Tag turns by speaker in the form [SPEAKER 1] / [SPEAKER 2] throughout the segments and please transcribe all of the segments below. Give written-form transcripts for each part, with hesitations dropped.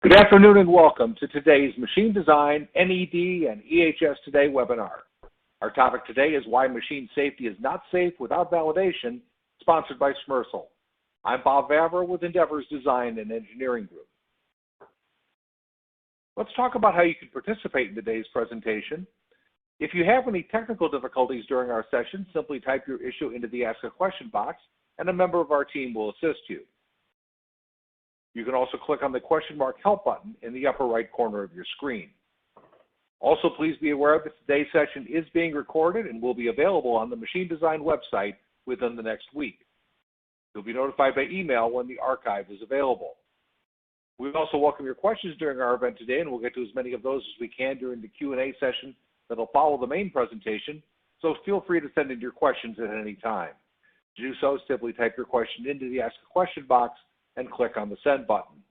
[SPEAKER 1] Good afternoon and welcome to today's Machine Design, NED, and EHS Today webinar. Our topic today is why machine safety is not safe without validation, sponsored by Schmersal. I'm Bob Vavra with Endeavor's Design and Engineering Group. Let's talk about how you can participate in today's presentation. If you have any technical difficulties during our session, simply type your issue into the Ask a Question box and a member of our team will assist you. You can also click on the question mark help button in the upper right corner of your screen. Also, please be aware that today's session is being recorded and will be available on the Machine Design website within the next week. You'll be notified by email when the archive is available. We also welcome your questions during our event today, and we'll get to as many of those as we can during the Q&A session that'll follow the main presentation, so feel free to send in your questions at any time. To do so, simply type your question into the Ask a Question box and click on the send button.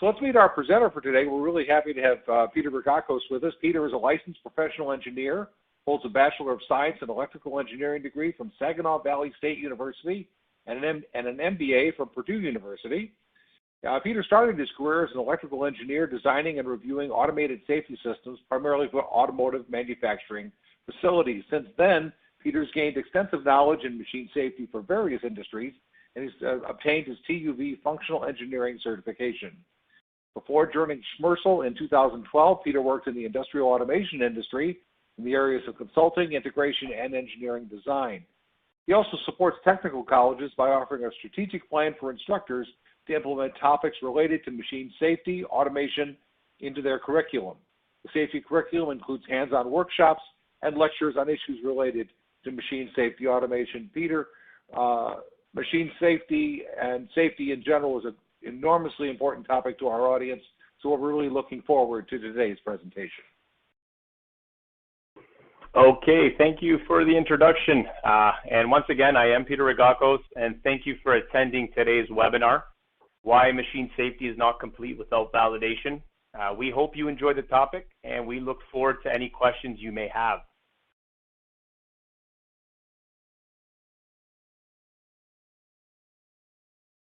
[SPEAKER 1] So let's meet our presenter for today. We're really happy to have Peter Rigakos with us. Peter is a licensed professional engineer, holds a Bachelor of Science in Electrical Engineering degree from Saginaw Valley State University and an MBA from Purdue University. Peter started his career as an electrical engineer designing and reviewing automated safety systems, primarily for automotive manufacturing facilities. Since then, Peter's gained extensive knowledge in machine safety for various industries, and he's obtained his TUV Functional Engineering certification. Before joining Schmersal in 2012, Peter worked in the industrial automation industry in the areas of consulting, integration, and engineering design. He also supports technical colleges by offering a strategic plan for instructors to implement topics related to machine safety, automation into their curriculum. The safety curriculum includes hands-on workshops and lectures on issues related to machine safety automation. Peter, machine safety and safety in general is an enormously important topic to our audience, so we're really looking forward to today's presentation.
[SPEAKER 2] Okay, thank you for the introduction. And once again, I am Peter Rigakos, and thank you for attending today's webinar, Why Machine Safety is Not Complete Without Validation. We hope you enjoy the topic, and we look forward to any questions you may have.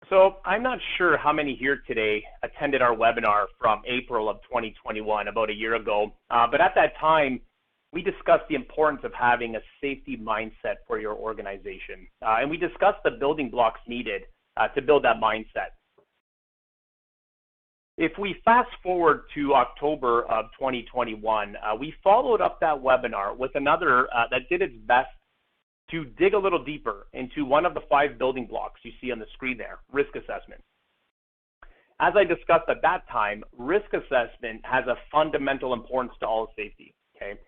[SPEAKER 2] So I'm not sure how many here today attended our webinar from April of 2021, about a year ago, but at that time, we discussed the importance of having a safety mindset for your organization, and we discussed the building blocks needed to build that mindset. If we fast forward to October of 2021, we followed up that webinar with another that did its best to dig a little deeper into one of the 5 building blocks you see on the screen there, risk assessment. As I discussed at that time, risk assessment has a fundamental importance to all safety, okay?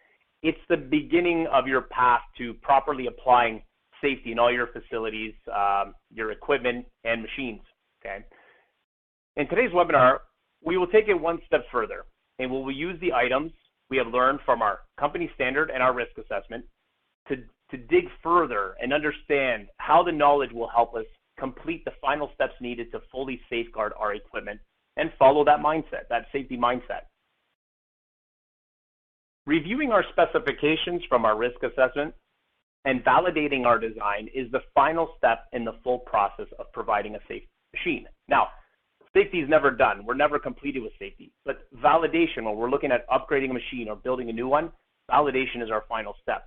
[SPEAKER 2] It's the beginning of your path to properly applying safety in all your facilities, your equipment, and machines, okay? In today's webinar, we will take it one step further, and we will use the items we have learned from our company standard and our risk assessment to dig further and understand how the knowledge will help us complete the final steps needed to fully safeguard our equipment and follow that mindset, that safety mindset. Reviewing our specifications from our risk assessment and validating our design is the final step in the full process of providing a safe machine. Now, safety is never done. We're never completed with safety, but validation, when we're looking at upgrading a machine or building a new one, validation is our final step.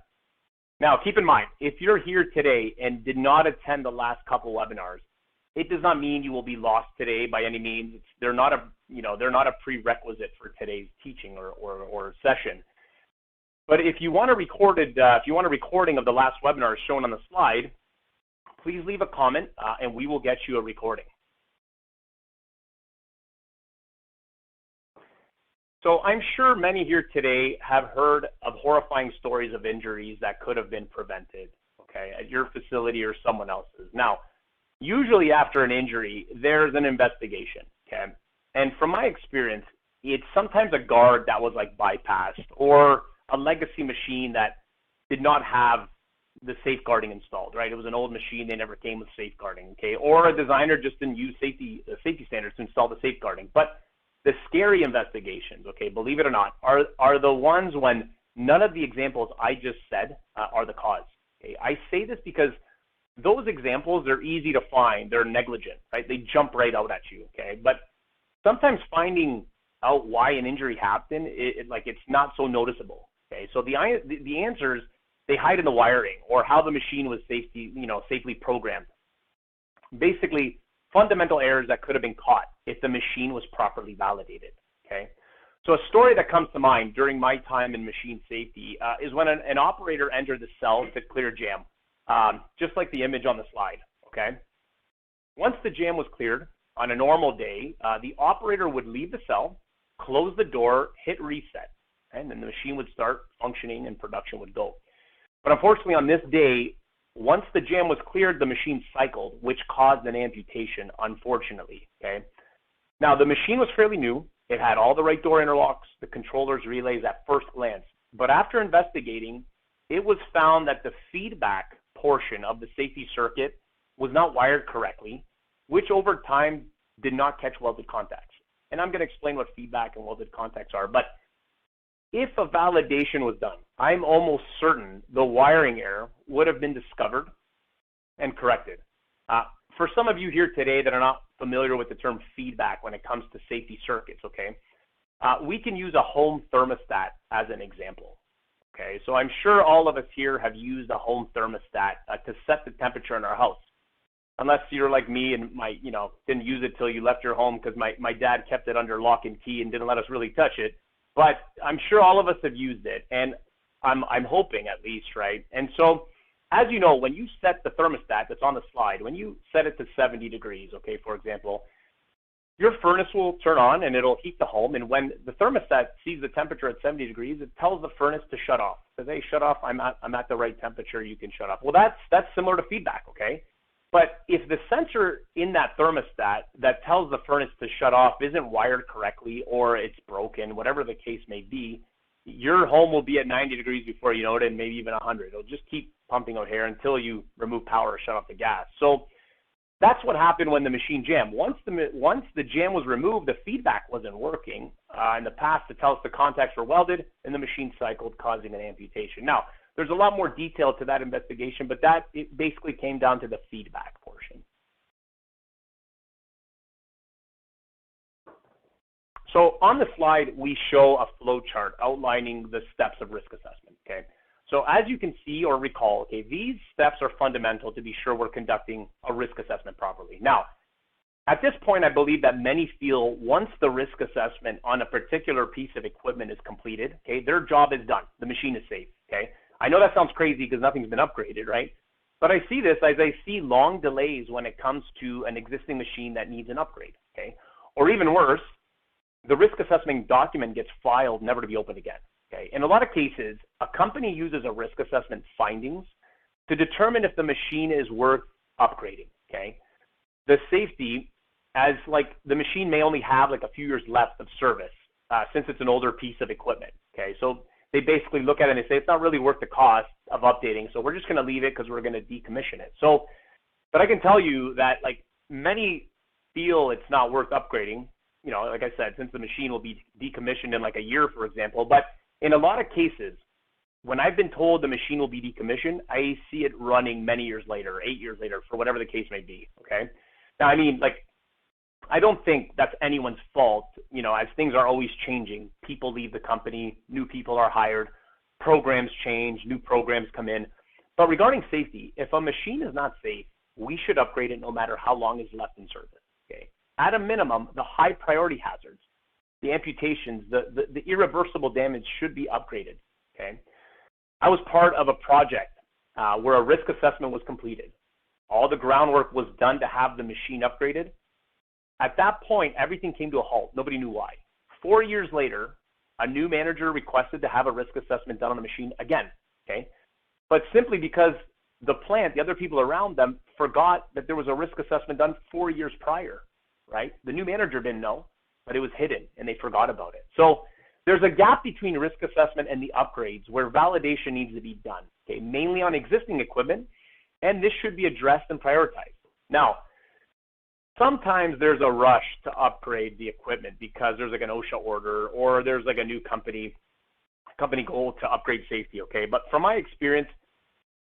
[SPEAKER 2] Now, keep in mind, if you're here today and did not attend the last couple webinars, it does not mean you will be lost today by any means. They're not a prerequisite for today's teaching or session. But if you want a recording of the last webinar shown on the slide, please leave a comment and we will get you a recording. So I'm sure many here today have heard of horrifying stories of injuries that could have been prevented, okay, at your facility or someone else's. Now, usually after an injury, there's an investigation, okay? And from my experience, it's sometimes a guard that was like bypassed or a legacy machine that did not have the safeguarding installed, right? It was an old machine, they never came with safeguarding, okay? Or a designer just didn't use safety standards to install the safeguarding. But the scary investigations, okay, believe it or not, are the ones when none of the examples I just said are the cause. Okay? I say this because those examples are easy to find. They're negligent, right? They jump right out at you, okay? But sometimes finding out why an injury happened, it's not so noticeable. Okay, so the answers, they hide in the wiring or how the machine was safely programmed. Basically, fundamental errors that could have been caught if the machine was properly validated. Okay, so a story that comes to mind during my time in machine safety is when an operator entered the cell to clear jam, just like the image on the slide. Okay, once the jam was cleared on a normal day, the operator would leave the cell, close the door, hit reset, and then the machine would start functioning and production would go. But unfortunately, on this day, once the jam was cleared, the machine cycled, which caused an amputation, unfortunately. Okay. Now, the machine was fairly new. It had all the right door interlocks, the controllers, relays at first glance. But after investigating, it was found that the feedback portion of the safety circuit was not wired correctly, which over time did not catch welded contacts. And I'm going to explain what feedback and welded contacts are. But if a validation was done, I'm almost certain the wiring error would have been discovered and corrected. For some of you here today that are not familiar with the term feedback when it comes to safety circuits, okay, we can use a home thermostat as an example. Okay, so I'm sure all of us here have used a home thermostat to set the temperature in our house. Unless you're like me and didn't use it till you left your home because my dad kept it under lock and key and didn't let us really touch it. But I'm sure all of us have used it, and I'm hoping at least, right? And so, as you know, when you set the thermostat that's on the slide, when you set it to 70 degrees, okay, for example, your furnace will turn on and it'll heat the home. And when the thermostat sees the temperature at 70 degrees, it tells the furnace to shut off. It says, hey, shut off. I'm at the right temperature. You can shut off. Well, that's similar to feedback, okay? But if the sensor in that thermostat that tells the furnace to shut off isn't wired correctly or it's broken, whatever the case may be, your home will be at 90 degrees before you know it, and maybe even 100. It'll just keep pumping out air until you remove power or shut off the gas. So that's what happened when the machine jammed. Once the jam was removed, the feedback wasn't working. In the past, to tell us the contacts were welded, and the machine cycled, causing an amputation. Now, there's a lot more detail to that investigation, but it basically came down to the feedback portion. So on the slide, we show a flow chart outlining the steps of risk assessment, okay? So as you can see or recall, okay, these steps are fundamental to be sure we're conducting a risk assessment properly. Now, at this point, I believe that many feel once the risk assessment on a particular piece of equipment is completed, okay, their job is done. The machine is safe, okay? I know that sounds crazy because nothing's been upgraded, right? But I see this as I see long delays when it comes to an existing machine that needs an upgrade, okay? Or even worse, the risk assessment document gets filed never to be opened again, okay? In a lot of cases, a company uses a risk assessment findings to determine if the machine is worth upgrading, okay? The safety, as like the machine may only have like a few years left of service since it's an older piece of equipment, okay? So they basically look at it and they say, it's not really worth the cost of updating, so we're just gonna leave it because we're gonna decommission it. So, but I can tell you that like many feel it's not worth upgrading, you know, like I said, since the machine will be decommissioned in like a year, for example. But in a lot of cases, when I've been told the machine will be decommissioned, I see it running many years later, 8 years later, for whatever the case may be, okay? Now, I mean, like, I don't think that's anyone's fault, you know, as things are always changing. People leave the company, new people are hired, programs change, new programs come in. But regarding safety, if a machine is not safe, we should upgrade it no matter how long it's left in service, okay? At a minimum, the high priority hazards, the amputations, the irreversible damage should be upgraded, okay? I was part of a project where a risk assessment was completed. All the groundwork was done to have the machine upgraded. At that point, everything came to a halt. Nobody knew why. 4 years later, a new manager requested to have a risk assessment done on the machine again, okay? But simply because the plant, the other people around them, forgot that there was a risk assessment done 4 years prior, right? The new manager didn't know, but it was hidden and they forgot about it. So there's a gap between risk assessment and the upgrades where validation needs to be done, okay? Mainly on existing equipment, and this should be addressed and prioritized. Now, sometimes there's a rush to upgrade the equipment because there's like an OSHA order or there's like a new company goal to upgrade safety, okay? But from my experience,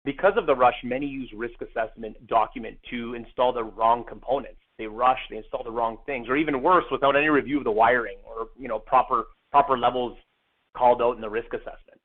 [SPEAKER 2] because of the rush, many use risk assessment document to install the wrong components. they rush, they install the wrong things, or even worse, without any review of the wiring or proper levels called out in the risk assessment.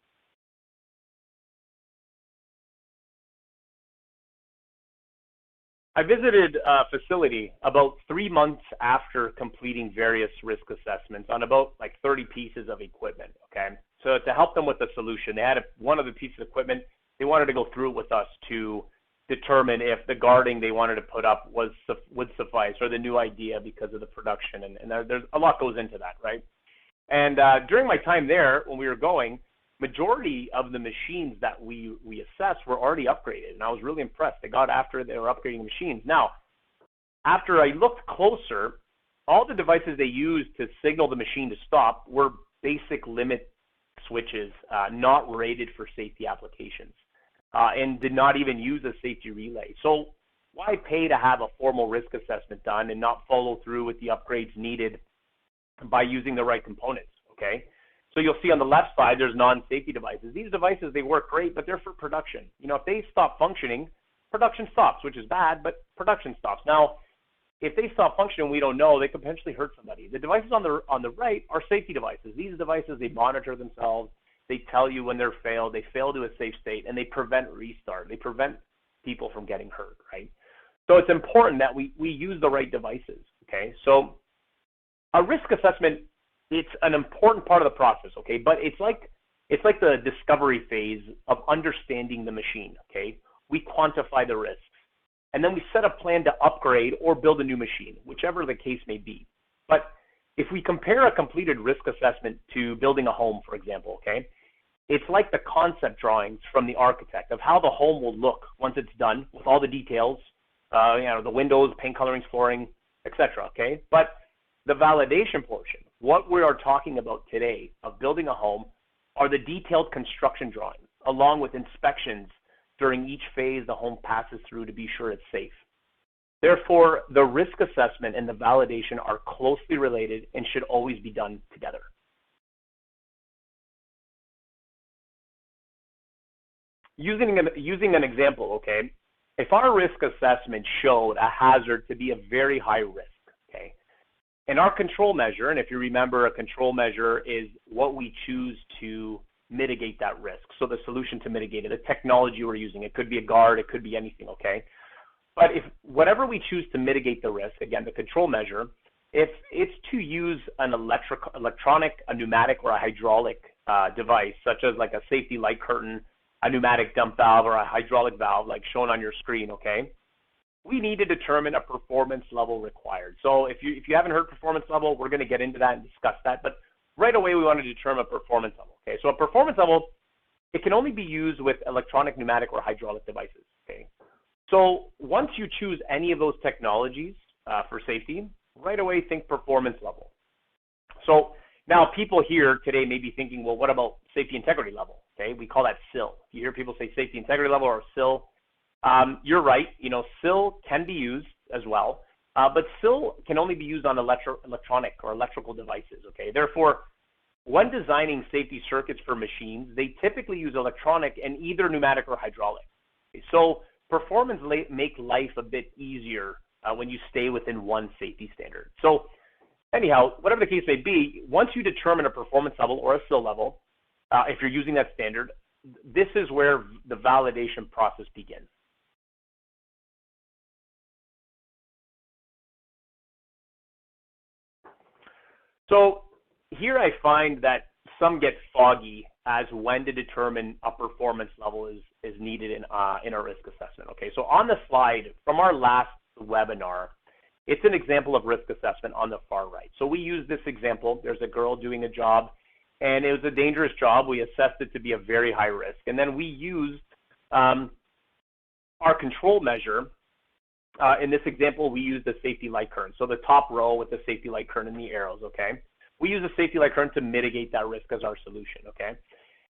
[SPEAKER 2] I visited a facility about 3 months after completing various risk assessments on about like 30 pieces of equipment, okay? So to help them with the solution, they had one of the pieces of equipment, they wanted to go through it with us to determine if the guarding they wanted to put up would suffice, or the new idea because of the production, and there's a lot goes into that, right? And during my time there, when we were going, majority of the machines that we assessed were already upgraded, and I was really impressed. They got after it, they were upgrading the machines. Now, after I looked closer, all the devices they used to signal the machine to stop were basic limit switches, not rated for safety applications, and did not even use a safety relay. So why pay to have a formal risk assessment done and not follow through with the upgrades needed by using the right components, okay? So you'll see on the left side, there's non-safety devices. These devices, they work great, but they're for production. If they stop functioning, production stops, which is bad, but production stops. Now, if they stop functioning, we don't know, they could potentially hurt somebody. The devices on the right are safety devices. These devices, they monitor themselves. They tell you when they're failed. They fail to a safe state, and they prevent restart. They prevent people from getting hurt, right? So it's important that we use the right devices, okay? So a risk assessment, it's an important part of the process, okay? But it's like the discovery phase of understanding the machine, okay? We quantify the risks, and then we set a plan to upgrade or build a new machine, whichever the case may be. But if we compare a completed risk assessment to building a home, for example, okay? It's like the concept drawings from the architect of how the home will look once it's done with all the details, the windows, paint colorings, flooring, etc., okay? But the validation portion, what we are talking about today of building a home, are the detailed construction drawings, along with inspections during each phase the home passes through to be sure it's safe. Therefore, the risk assessment and the validation are closely related and should always be done together. Using an example, okay, if our risk assessment showed a hazard to be a very high risk, okay, and our control measure, and if you remember, a control measure is what we choose to mitigate that risk. So the solution to mitigate it, the technology we're using, it could be a guard, it could be anything, okay? But if whatever we choose to mitigate the risk, again, the control measure, if it's to use an electronic, a pneumatic, or a hydraulic device, such as like a safety light curtain, a pneumatic dump valve, or a hydraulic valve, like shown on your screen, okay? We need to determine a performance level required. So if you haven't heard performance level, we're going to get into that and discuss that. But right away, we want to determine a performance level. Okay, so a performance level, it can only be used with electronic, pneumatic, or hydraulic devices. Okay, so once you choose any of those technologies for safety, right away think performance level. So now people here today may be thinking, well, what about safety integrity level? Okay, we call that SIL. You hear people say safety integrity level or SIL. You're right. SIL can be used as well, but SIL can only be used on electronic or electrical devices. Okay, therefore, when designing safety circuits for machines, they typically use electronic and either pneumatic or hydraulic. Okay, so performance make life a bit easier when you stay within one safety standard. So anyhow, whatever the case may be, once you determine a performance level or a SIL level, if you're using that standard, this is where the validation process begins. So here I find that some get foggy as when to determine a performance level is needed in a risk assessment. Okay, so on the slide from our last webinar, it's an example of risk assessment on the far right. So we use this example. There's a girl doing a job, and it was a dangerous job. We assessed it to be a very high risk, and then we used our control measure. In this example, we used the safety light current. So the top row with the safety light current and the arrows, okay? We use a safety light current to mitigate that risk as our solution, okay?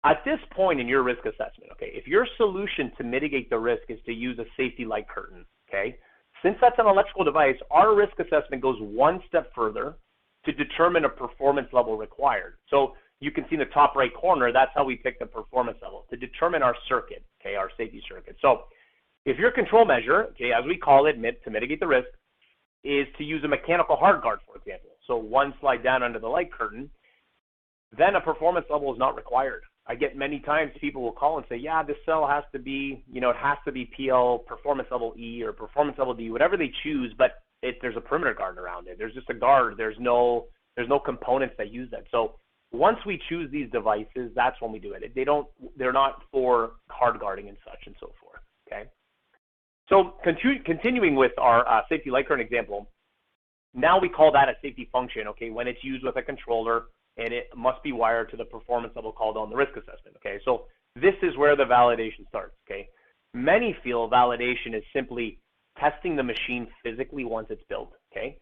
[SPEAKER 2] At this point in your risk assessment, okay, if your solution to mitigate the risk is to use a safety light curtain, okay, since that's an electrical device, our risk assessment goes one step further to determine a performance level required. So you can see in the top right corner, that's how we pick the performance level, to determine our circuit, okay, our safety circuit. So if your control measure, okay, as we call it, to mitigate the risk, is to use a mechanical hard guard, for example. So one slide down under the light curtain, then a performance level is not required. I get many times people will call and say, yeah, this cell has to be, it has to be PL performance level E or performance level D, whatever they choose, but there's a perimeter guard around it. There's just a guard. There's no components that use that. So once we choose these devices, that's when we do it. They're not for hard guarding and such and so forth, okay? So continuing with our safety light current example, now we call that a safety function, okay, when it's used with a controller and it must be wired to the performance level called on the risk assessment, okay? So this is where the validation starts, okay? Many feel validation is simply testing the machine physically once it's built, okay?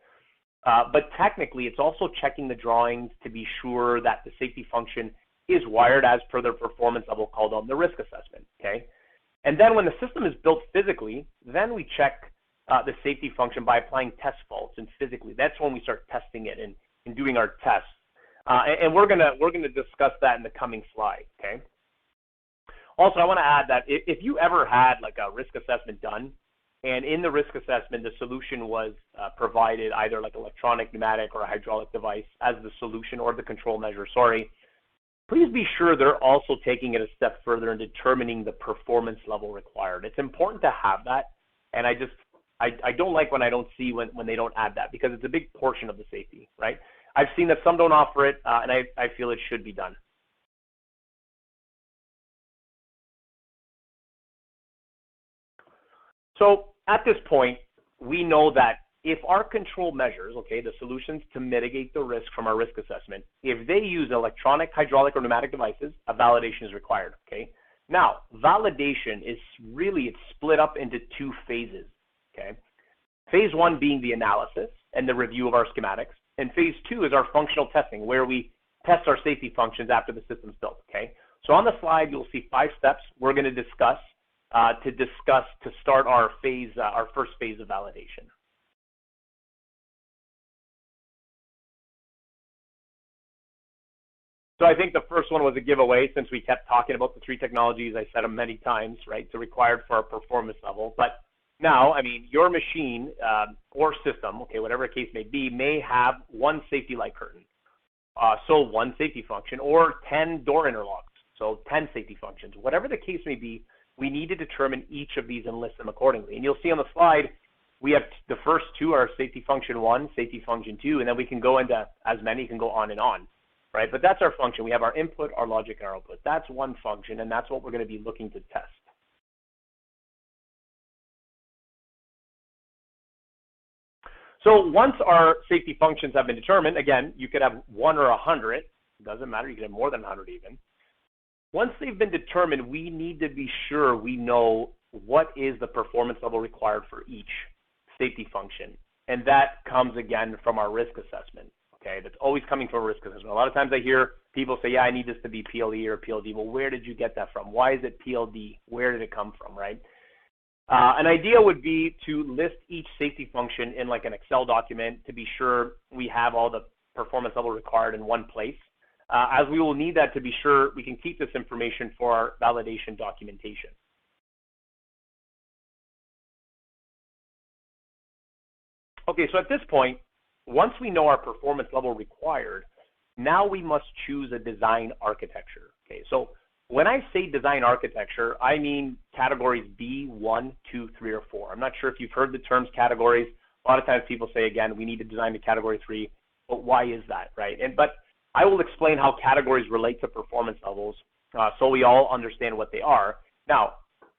[SPEAKER 2] But technically, it's also checking the drawings to be sure that the safety function is wired as per the performance level called on the risk assessment, okay? And then when the system is built physically, then we check the safety function by applying test faults and physically. That's when we start testing it and doing our tests. And we're gonna discuss that in the coming slide, okay? Also, I want to add that if you ever had like a risk assessment done, and in the risk assessment, the solution was provided either like electronic, pneumatic, or a hydraulic device as the solution or the control measure, please be sure they're also taking it a step further in determining the performance level required. It's important to have that, and I don't like when I don't see when they don't add that, because it's a big portion of the safety, right? I've seen that some don't offer it, and I feel it should be done. So at this point, we know that if our control measures, okay, the solutions to mitigate the risk from our risk assessment, if they use electronic, hydraulic, or pneumatic devices, a validation is required, okay? Now, validation is it's split up into two phases, okay? Phase one being the analysis and the review of our schematics, and phase two is our functional testing, where we test our safety functions after the system's built, okay? So on the slide, you'll see 5 steps we're going to discuss to start our first phase of validation. So I think the first one was a giveaway, since we kept talking about the 3 technologies. I said them many times, right? So required for our performance level. But now, I mean, your machine or system, okay, whatever the case may be, may have 1 safety light curtain, so 1 safety function, or 10 door interlocks, so 10 safety functions. Whatever the case may be, we need to determine each of these and list them accordingly. And you'll see on the slide, we have the first 2 are safety function 1, safety function 2, and then we can go into as many, can go on and on, right? But that's our function. We have our input, our logic, and our output. That's 1 function, and that's what we're going to be looking to test. So once our safety functions have been determined, again, you could have 1 or 100. It doesn't matter. You could have more than 100 even. Once they've been determined, we need to be sure we know what is the performance level required for each safety function. And that comes, again, from our risk assessment, okay? That's always coming from a risk assessment. A lot of times I hear people say, yeah, I need this to be PLE or PLD. Well, where did you get that from? Why is it PLD? Where did it come from, right? An idea would be to list each safety function in like an Excel document to be sure we have all the performance level required in one place, as we will need that to be sure we can keep this information for our validation documentation. Okay, so at this point, once we know our performance level required, now we must choose a design architecture. Okay, so when I say design architecture, I mean categories B, 1, 2, 3, or 4. I'm not sure if you've heard the terms categories. A lot of times people say, again, we need to design to category 3, but why is that, right? But I will explain how categories relate to performance levels so we all understand what they are. Now,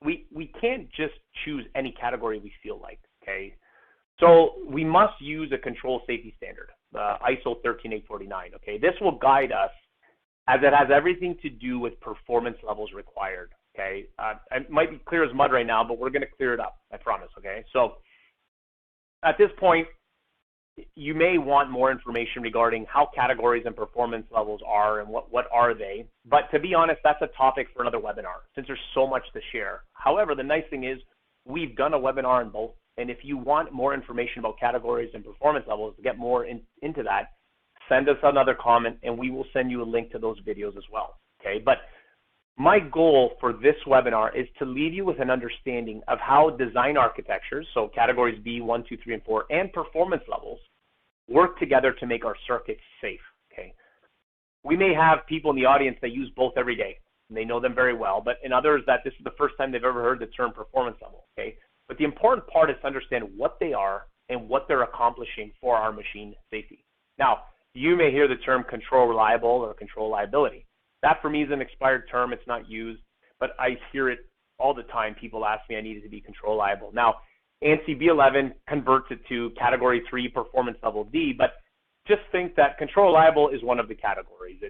[SPEAKER 2] we can't just choose any category we feel like, okay? So we must use a control safety standard, ISO 13849, okay? This will guide us as it has everything to do with performance levels required, okay? It might be clear as mud right now, but we're gonna clear it up, I promise, okay? So at this point, you may want more information regarding how categories and performance levels are and what are they. But to be honest, that's a topic for another webinar since there's so much to share. However, the nice thing is we've done a webinar on both. And if you want more information about categories and performance levels to get more into that, send us another comment and we will send you a link to those videos as well. Okay, but My goal for this webinar is to leave you with an understanding of how design architectures, so categories B, 1, 2, 3, and 4, and performance levels work together to make our circuits safe, okay? We may have people in the audience that use both every day, and they know them very well, but in others that this is the first time they've ever heard the term performance level, okay? But the important part is to understand what they are and what they're accomplishing for our machine safety. Now, you may hear the term control reliable or control liability. That for me is an expired term, it's not used, but I hear it all the time. People ask me I need it to be control liable. Now, ANSI B11 converts it to category 3 performance level D, but just think that control reliable is one of the categories.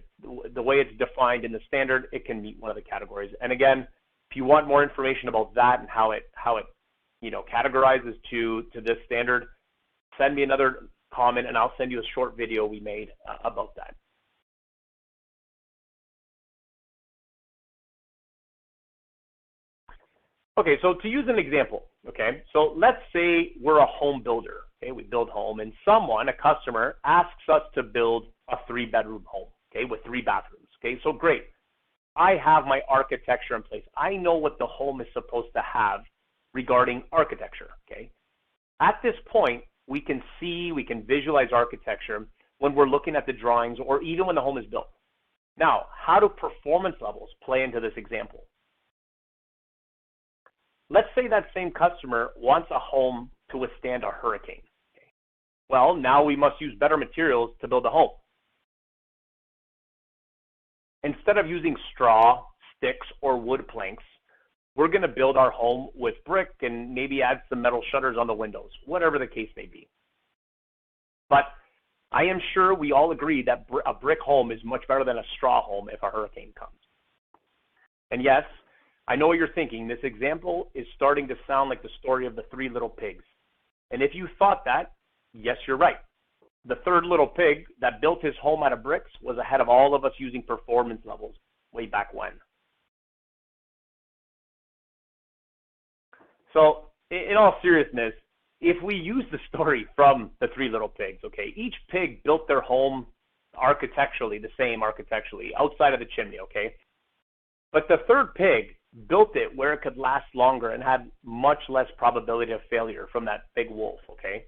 [SPEAKER 2] The way it's defined in the standard, it can meet one of the categories. And again, if you want more information about that and how it categorizes to this standard, send me another comment and I'll send you a short video we made about that. Okay, so to use an example, okay, so let's say we're a home builder, okay, we build home, and someone, a customer, asks us to build a 3-bedroom home, okay, with 3 bathrooms, okay, so great. I have my architecture in place. I know what the home is supposed to have regarding architecture, okay. At this point, we can visualize architecture when we're looking at the drawings or even when the home is built. Now, how do performance levels play into this example? Let's say that same customer wants a home to withstand a hurricane. Okay. Well, now we must use better materials to build a home. Instead of using straw, sticks, or wood planks, we're going to build our home with brick and maybe add some metal shutters on the windows, whatever the case may be. But I am sure we all agree that a brick home is much better than a straw home if a hurricane comes. And yes, I know what you're thinking. This example is starting to sound like the story of the 3 little pigs. And if you thought that, yes, you're right. The 3rd little pig that built his home out of bricks was ahead of all of us using performance levels way back when. So in all seriousness, if we use the story from the 3 little pigs, okay, each pig built their home architecturally, the same architecturally, outside of the chimney, okay? But the 3rd pig built it where it could last longer and had much less probability of failure from that big wolf, okay?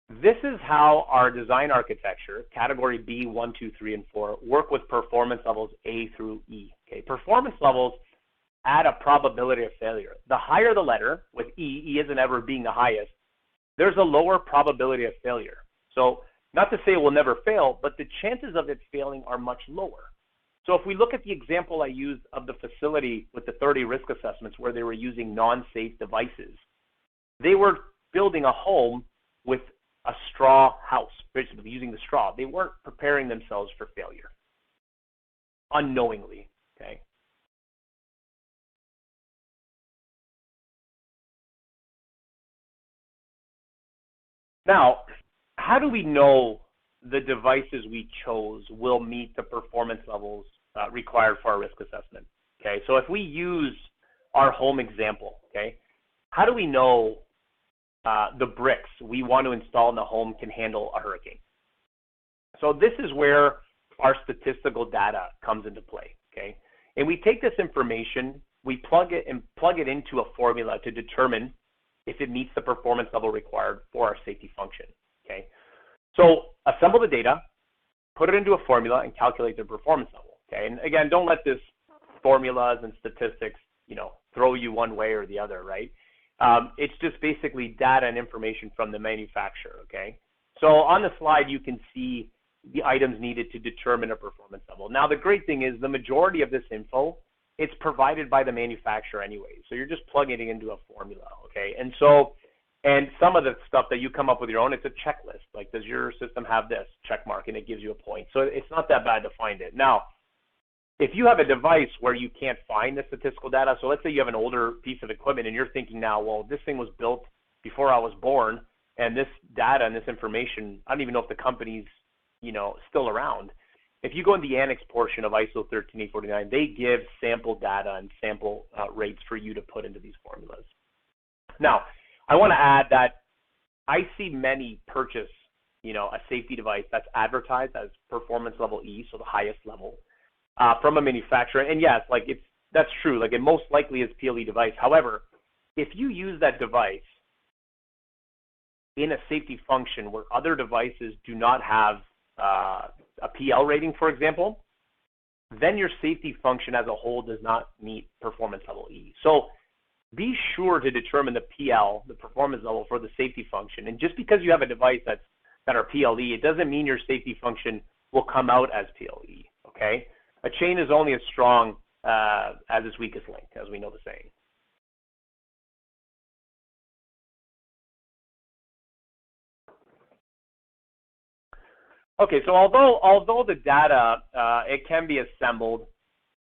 [SPEAKER 2] This is how our design architecture, category B, 1, 2, 3, and 4, work with performance levels A through E, okay? Performance levels add a probability of failure. The higher the letter, with E isn't ever being the highest, there's a lower probability of failure. So not to say it will never fail, but the chances of it failing are much lower. So if we look at the example I used of the facility with the 30 risk assessments where they were using non-safe devices, they were building a home with a straw house, basically using the straw. They weren't preparing themselves for failure unknowingly, okay? Now, how do we know the devices we chose will meet the performance levels required for our risk assessment? Okay, so if we use our home example, okay, how do we know the bricks we want to install in the home can handle a hurricane? So this is where our statistical data comes into play, okay? And we take this information, we plug it into a formula to determine if it meets the performance level required for our safety function, okay? So assemble the data, put it into a formula, and calculate the performance level, okay? And again, don't let this formulas and statistics, throw you one way or the other, right? It's just basically data and information from the manufacturer, okay? So on the slide, you can see the items needed to determine a performance level. Now, the great thing is the majority of this info, it's provided by the manufacturer anyway. So you're just plugging it into a formula, okay? And some of the stuff that you come up with your own, it's a checklist. Like, does your system have this? Check mark, and it gives you a point. So it's not that bad to find it. Now, if you have a device where you can't find the statistical data, so let's say you have an older piece of equipment and you're thinking now, well, this thing was built before I was born, and this data and this information, I don't even know if the company's, still around. If you go in the annex portion of ISO 13849, they give sample data and sample rates for you to put into these formulas. Now, I want to add that I see many purchase, a safety device that's advertised as performance level E, so the highest level, from a manufacturer. And yes, like that's true. Like, it most likely is PLE device. However, if you use that device in a safety function where other devices do not have a PL rating, for example, then your safety function as a whole does not meet performance level E. So be sure to determine the PL, the performance level for the safety function. And just because you have a device that are PLE, it doesn't mean your safety function will come out as PLE, okay? A chain is only as strong as its weakest link, as we know the saying. Okay, so although the data, it can be assembled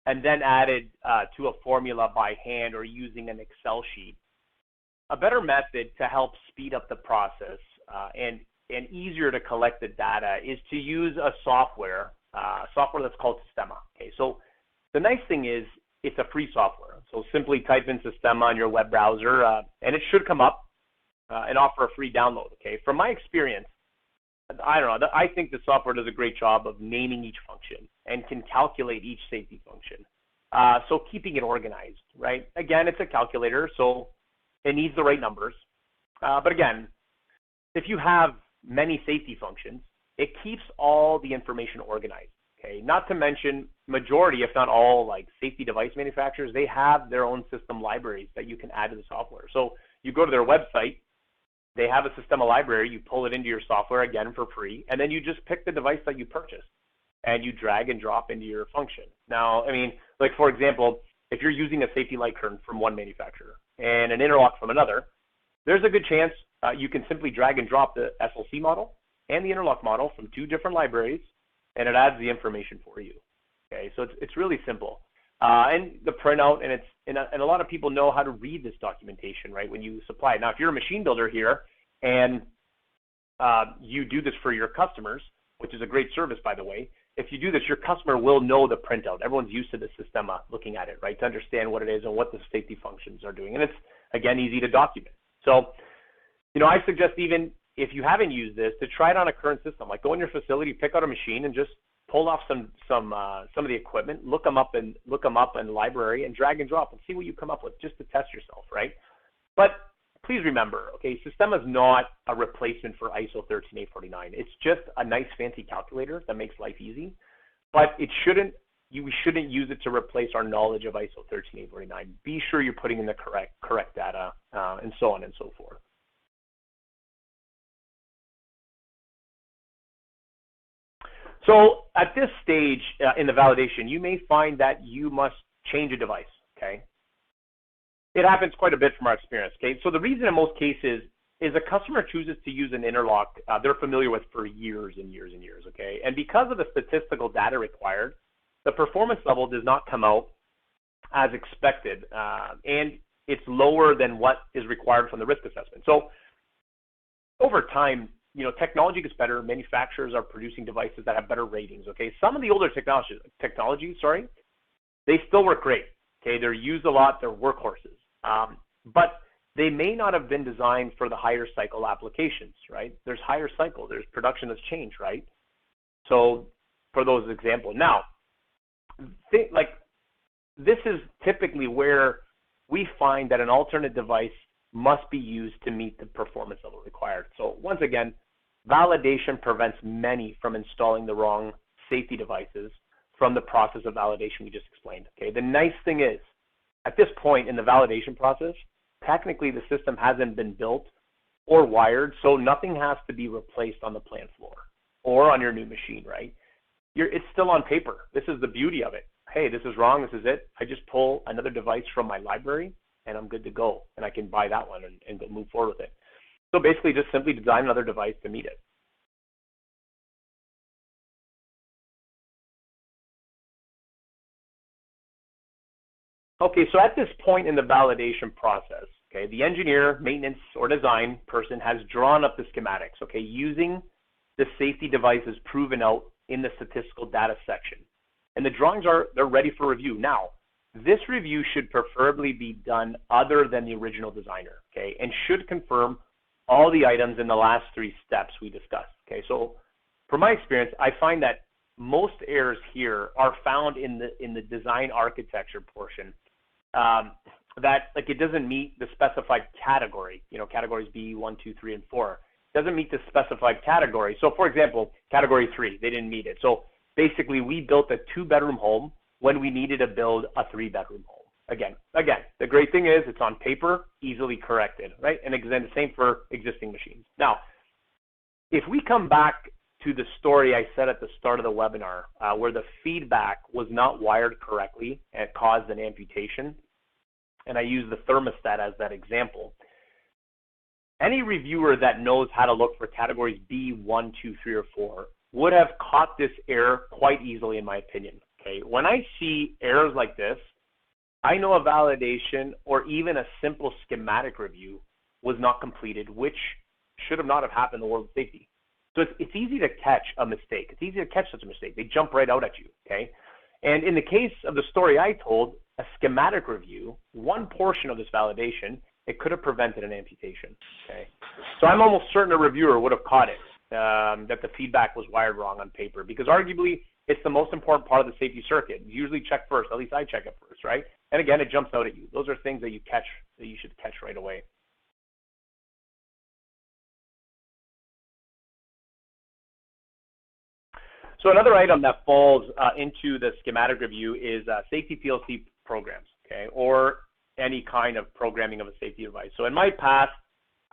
[SPEAKER 2] and then added to a formula by hand or using an Excel sheet, a better method to help speed up the process and easier to collect the data is to use a software that's called Sistema. Okay, so the nice thing is it's a free software. So simply type in Sistema on your web browser and it should come up and offer a free download. Okay, from my experience, I don't know, I think the software does a great job of naming each function and can calculate each safety function. So keeping it organized, right? Again, it's a calculator, so it needs the right numbers. But again, if you have many safety functions, it keeps all the information organized, okay? Not to mention, majority, if not all, like safety device manufacturers, they have their own system libraries that you can add to the software. So you go to their website, they have a Sistema library, you pull it into your software, again, for free, and then you just pick the device that you purchased, and you drag and drop into your function. Now, I mean, like, for example, if you're using a safety light curtain from one manufacturer and an interlock from another, there's a good chance you can simply drag and drop the SLC model and the interlock model from two different libraries, and it adds the information for you. Okay, so it's really simple. And the printout, and a lot of people know how to read this documentation, right, when you supply it. Now, if you're a machine builder here and you do this for your customers, which is a great service, by the way, if you do this, your customer will know the printout. Everyone's used to the Sistema looking at it, right, to understand what it is and what the safety functions are doing. And it's, again, easy to document. So, you know, I suggest, even if you haven't used this, to try it on a current system. Like, go in your facility, pick out a machine, and just pull off some of the equipment, look them up in the library, and drag and drop and see what you come up with, just to test yourself, right? But please remember, okay, Sistema is not a replacement for ISO 13849. It's just a nice fancy calculator that makes life easy, but we shouldn't use it to replace our knowledge of ISO 13849. Be sure you're putting in the correct data, and so on and so forth. So at this stage in the validation, you may find that you must change a device, okay? It happens quite a bit from our experience, okay? So the reason in most cases is a customer chooses to use an interlock they're familiar with for years and years and years, okay? And because of the statistical data required, the performance level does not come out as expected, and it's lower than what is required from the risk assessment. So over time, you know, technology gets better. Manufacturers are producing devices that have better ratings, okay? Some of the older technologies, they still work great, okay? They're used a lot, they're workhorses. But they may not have been designed for the higher cycle applications, right? There's higher cycle, there's production that's changed, right? So for those examples. Now, this is typically where we find that an alternate device must be used to meet the performance level required. So once again, validation prevents many from installing the wrong safety devices from the process of validation we just explained. Okay, the nice thing is, at this point in the validation process, technically the system hasn't been built or wired, so nothing has to be replaced on the plant floor or on your new machine, right? It's still on paper. This is the beauty of it. Hey, this is wrong, this is it. I just pull another device from my library and I'm good to go, and I can buy that one and move forward with it. So basically, just simply design another device to meet it. Okay, so at this point in the validation process, okay, the engineer, maintenance, or design person has drawn up the schematics, okay, using the safety devices proven out in the statistical data section. And the drawings they're ready for review. Now, this review should preferably be done other than the original designer, okay, and should confirm all the items in the last three steps we discussed, okay? So from my experience, I find that most errors here are found in the design architecture portion. That like it doesn't meet the specified category, categories B, 1, 2, 3, and 4, doesn't meet the specified category. So for example, category 3, they didn't meet it. So basically we built a 2-bedroom home when we needed to build a 3-bedroom home. Again, the great thing is it's on paper, easily corrected, right? And again, the same for existing machines. Now, if we come back to the story I said at the start of the webinar, where the feedback was not wired correctly and it caused an amputation, and I use the thermostat as that example, any reviewer that knows how to look for categories B, 1, 2, 3, or 4 would have caught this error quite easily, in my opinion. Okay, when I see errors like this, I know a validation or even a simple schematic review was not completed, which should have not have happened in the world of safety. So it's easy to catch a mistake. It's easy to catch such a mistake. They jump right out at you, okay? And in the case of the story I told, a schematic review, one portion of this validation, it could have prevented an amputation, okay? So I'm almost certain a reviewer would have caught it, that the feedback was wired wrong on paper, because arguably it's the most important part of the safety circuit. You usually check first, at least I check it first, right? And again, it jumps out at you. Those are things that you should catch right away. So another item that falls into the schematic review is safety PLC programs, okay, or any kind of programming of a safety device. So in my past,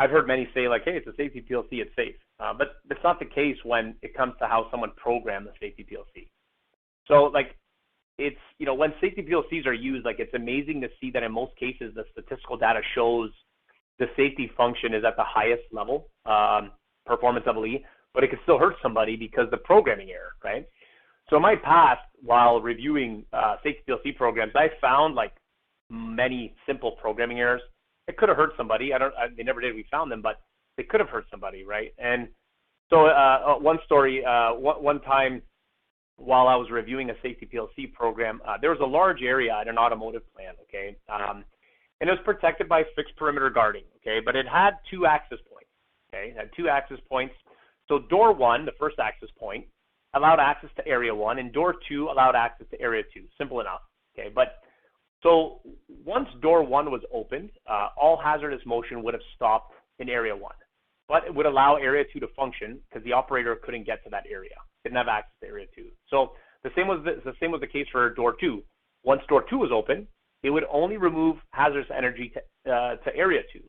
[SPEAKER 2] I've heard many say like, hey, it's a safety PLC, it's safe. But it's not the case when it comes to how someone programmed the safety PLC. So like, it's, when safety PLCs are used, like it's amazing to see that in most cases, the statistical data shows the safety function is at the highest level, performance level E, but it could still hurt somebody because the programming error, right? So in my past, while reviewing safety PLC programs, I found like many simple programming errors. It could have hurt somebody. They never did. We found them, but they could have hurt somebody, right? And so one story, one time while I was reviewing a safety PLC program, there was a large area at an automotive plant, okay? And it was protected by fixed perimeter guarding, okay? But it had 2 access points, okay? It had 2 access points. So door 1, the first access point, allowed access to area 1, and door 2 allowed access to area 2. Simple enough, okay? But so once door 1 was opened, all hazardous motion would have stopped in area 1, but it would allow area 2 to function because the operator couldn't get to that area, didn't have access to area 2. So the same was the case for door 2. Once door 2 was open, it would only remove hazardous energy to area 2.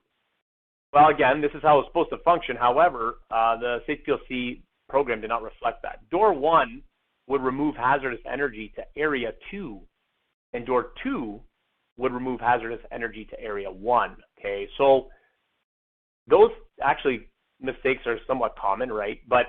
[SPEAKER 2] Well, again, this is how it's supposed to function. However, the safety PLC program did not reflect that. Door 1 would remove hazardous energy to area 2, and door 2 would remove hazardous energy to area 1, okay? So those actually mistakes are somewhat common, right? But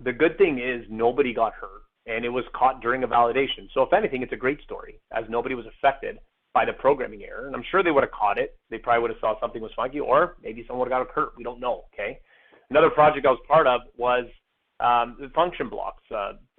[SPEAKER 2] the good thing is nobody got hurt, and it was caught during a validation. So if anything, it's a great story, as nobody was affected by the programming error, and I'm sure they would have caught it. They probably would have saw something was funky, or maybe someone would have got hurt. We don't know, okay? Another project I was part of was the function blocks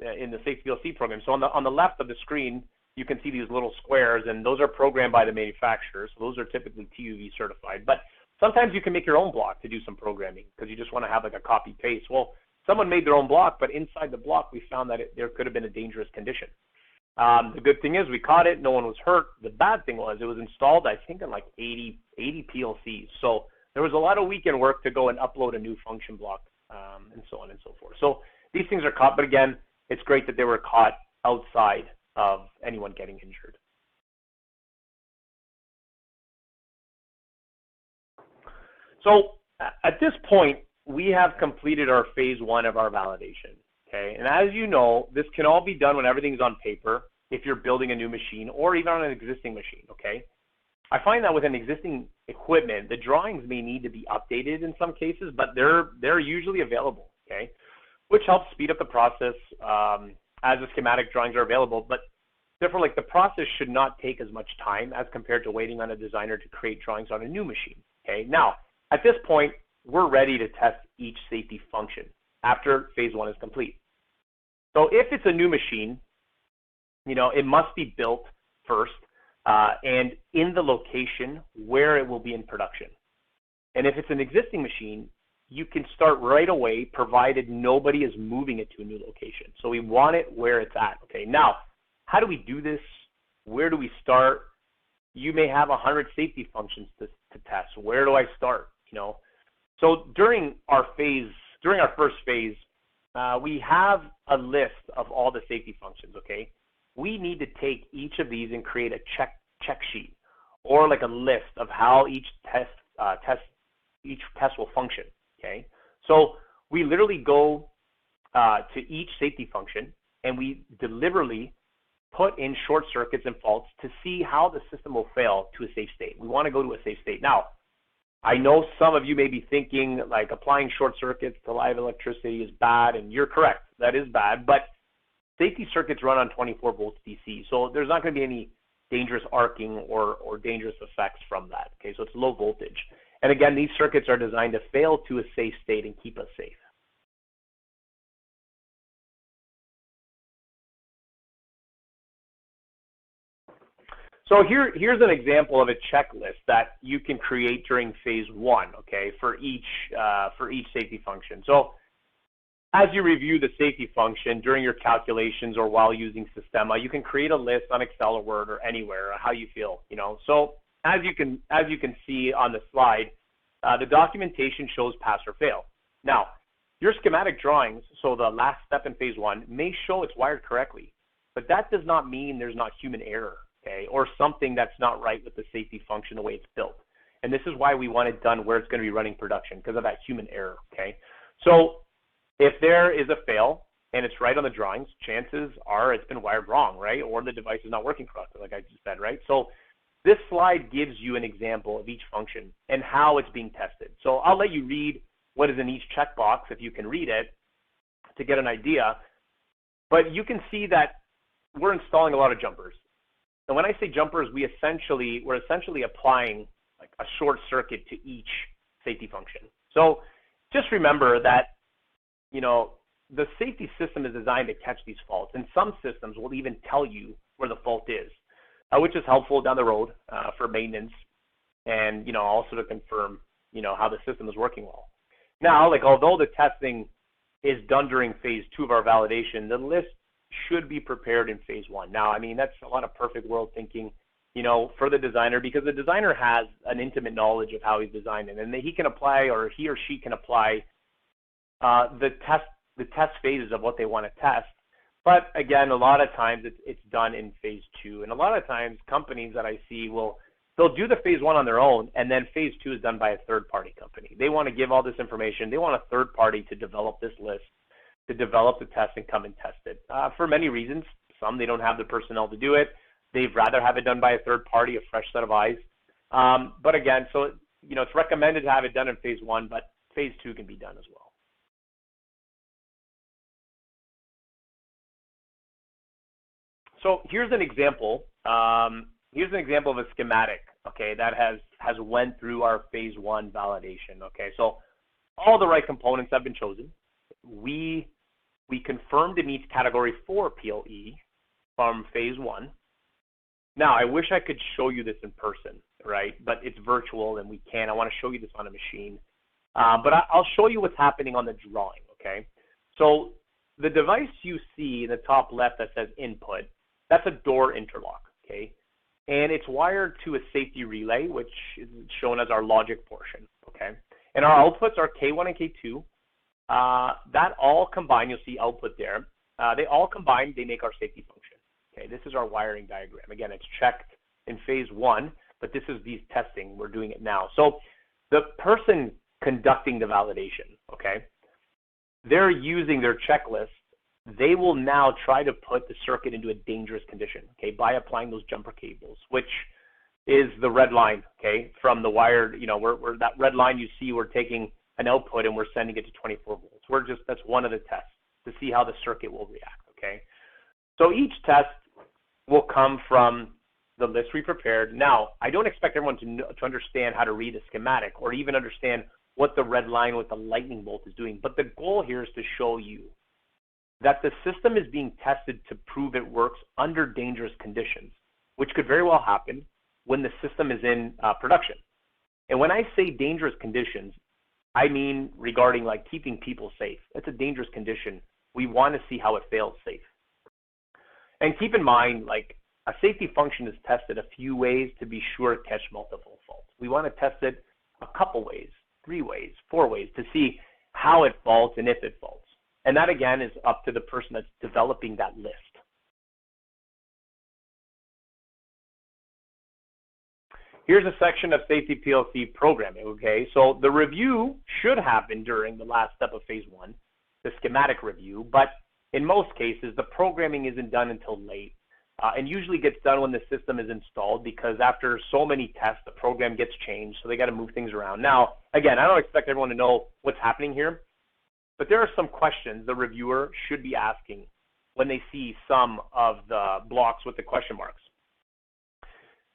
[SPEAKER 2] in the safety PLC program. So on the left of the screen, you can see these little squares, and those are programmed by the manufacturer. So those are typically TUV certified. But sometimes you can make your own block to do some programming because you just want to have like a copy paste. Well, someone made their own block, but inside the block, we found that there could have been a dangerous condition. The good thing is we caught it. No one was hurt. The bad thing was it was installed, I think, on like 80 PLCs. So there was a lot of weekend work to go and upload a new function block, and so on and so forth. So these things are caught, but again, it's great that they were caught outside of anyone getting injured. So at this point, we have completed our phase 1 of our validation. Okay, and as you know, this can all be done when everything's on paper, if you're building a new machine or even on an existing machine, okay? I find that with an existing equipment, the drawings may need to be updated in some cases, but they're usually available, okay? Which helps speed up the process as the schematic drawings are available, but therefore, like, the process should not take as much time as compared to waiting on a designer to create drawings on a new machine, okay? Now, at this point, we're ready to test each safety function after phase 1 is complete. So if it's a new machine, it must be built first and in the location where it will be in production. And if it's an existing machine, you can start right away, provided nobody is moving it to a new location. So we want it where it's at. Okay, now, how do we do this? Where do we start? You may have 100 safety functions to test. Where do I start? So during our first phase, we have a list of all the safety functions. Okay, we need to take each of these and create a check sheet, or like a list of how each test will function. Okay, so we literally go to each safety function and we deliberately put in short circuits and faults to see how the system will fail to a safe state. We want to go to a safe state. Now, I know some of you may be thinking like applying short circuits to live electricity is bad, and you're correct, that is bad, but safety circuits run on 24 volts DC, so there's not going to be any dangerous arcing or dangerous effects from that. Okay, so it's low voltage. And again, these circuits are designed to fail to a safe state and keep us safe. So here's an example of a checklist that you can create during phase one, okay, for each safety function. So as you review the safety function during your calculations or while using Sistema, you can create a list on Excel or Word or anywhere, how you feel, So as you can see on the slide, the documentation shows pass or fail. Now, your schematic drawings, so the last step in phase one, may show it's wired correctly, but that does not mean there's not human error, okay, or something that's not right with the safety function the way it's built. And this is why we want it done where it's going to be running production, because of that human error, okay? So if there is a fail and it's right on the drawings, chances are it's been wired wrong, right? Or the device is not working correctly, like I just said, right? So this slide gives you an example of each function and how it's being tested. So I'll let you read what is in each checkbox if you can read it to get an idea. But you can see that we're installing a lot of jumpers. And when I say jumpers, we're essentially applying like a short circuit to each safety function. So just remember that, the safety system is designed to catch these faults, and some systems will even tell you where the fault is, which is helpful down the road for maintenance and, also to confirm, how the system is working well. Now, although the testing is done during phase two of our validation, the list should be prepared in phase one. Now, that's a lot of perfect world thinking, for the designer, because the designer has an intimate knowledge of how he's designing, and he can apply, or he or she can apply the test phases of what they want to test. But again, a lot of times it's done in phase two, and a lot of times companies that I see they'll do the phase one on their own, and then phase two is done by a third-party company. They want to give all this information. They want a third party to develop this list, to develop the test and come and test it for many reasons. Some, they don't have the personnel to do it. They'd rather have it done by a third party, a fresh set of eyes. But again, so it's recommended to have it done in phase one, but phase two can be done as well. So here's an example. Here's an example of a schematic, okay, that has went through our phase one validation. Okay, so all the right components have been chosen. We confirmed it meets category 4 PLE from phase one. Now, I wish I could show you this in person, right? But it's virtual and we can't. I want to show you this on a machine. But I'll show you what's happening on the drawing, okay? So the device you see in the top left that says input, that's a door interlock, okay? And it's wired to a safety relay, which is shown as our logic portion, okay? And our outputs are K1 and K2. That all combined, you'll see output there. They all combined, they make our safety function. Okay, this is our wiring diagram. Again, it's checked in phase one, but this is these testing. We're doing it now. So the person conducting the validation, okay, they're using their checklist. They will now try to put the circuit into a dangerous condition, okay, by applying those jumper cables, which is the red line, okay, from the wired, we're that red line you see, we're taking an output and we're sending it to 24 volts. That's one of the tests to see how the circuit will react, okay? So each test will come from the list we prepared. Now, I don't expect everyone to understand how to read a schematic or even understand what the red line with the lightning bolt is doing, but the goal here is to show you that the system is being tested to prove it works under dangerous conditions, which could very well happen when the system is in production. And when I say dangerous conditions, I mean regarding like keeping people safe. It's a dangerous condition. We want to see how it fails safe. And keep in mind, like a safety function is tested a few ways to be sure to catch multiple faults. We want to test it a couple ways, 3 ways, 4 ways to see how it faults and if it faults. And that again is up to the person that's developing that list. Here's a section of safety PLC programming, okay? So the review should happen during the last step of phase 1, the schematic review, but in most cases, the programming isn't done until late and usually gets done when the system is installed because after so many tests, the program gets changed, so they got to move things around. Now, again, I don't expect everyone to know what's happening here, but there are some questions the reviewer should be asking when they see some of the blocks with the question marks.